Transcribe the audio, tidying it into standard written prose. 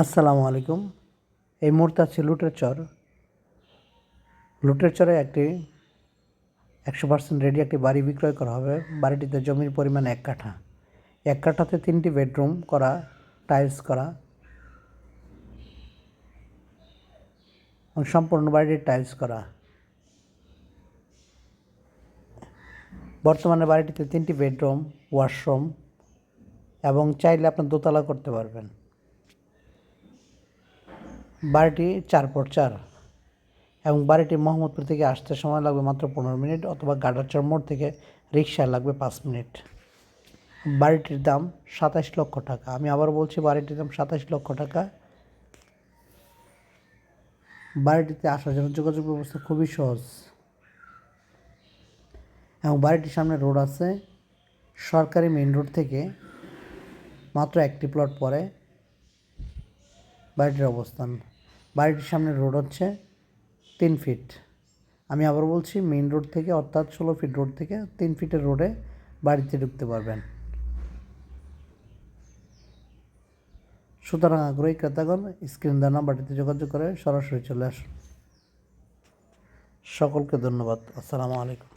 আসসালামু আলাইকুম। এই মুহূর্তে আছে লুটের চরে একটি 100% রেডি একটি বাড়ি বিক্রয় করা হবে। বাড়িটিতে জমির পরিমাণ 1 কাঠা। 1 কাঠাতে 3টি বেডরুম করা, টাইলস করা এবং সম্পূর্ণ বাড়িটি টাইলস করা। বর্তমানে বাড়িটিতে 3টি বেডরুম, ওয়াশরুম এবং চাইলে আপনার দোতলা করতে পারবেন। বাড়িটি 4x4 এবং বাড়িটি মোহাম্মদপুর থেকে আসতে সময় লাগবে মাত্র 15 মিনিট, অথবা গাডারচর মোড় থেকে রিকশায় লাগবে 5 মিনিট। বাড়িটির দাম 27 লক্ষ টাকা। আমি আবার বলছি, বাড়িটির দাম 27 লক্ষ টাকা। বাড়িটিতে আসার জন্য যোগাযোগ ব্যবস্থা খুবই সহজ এবং বাড়িটির সামনে রোড আছে। সরকারি মেইন রোড থেকে মাত্র একটি প্লট পরে বাড়িটির অবস্থান। বাড়িটির সামনে রোড হচ্ছে 3 ফিট। আমি আবার বলছি, মেইন রোড থেকে, অর্থাৎ 16 ফিট রোড থেকে 3 ফিটের রোডে বাড়িতে ঢুকতে পারবেন। সুতরাং আগ্রহী ক্রেতাগণ স্ক্রিন দেওয়া নাম্বারটিতে যোগাযোগ করে সরাসরি চলে আসুন। সকলকে ধন্যবাদ। আসসালামু আলাইকুম।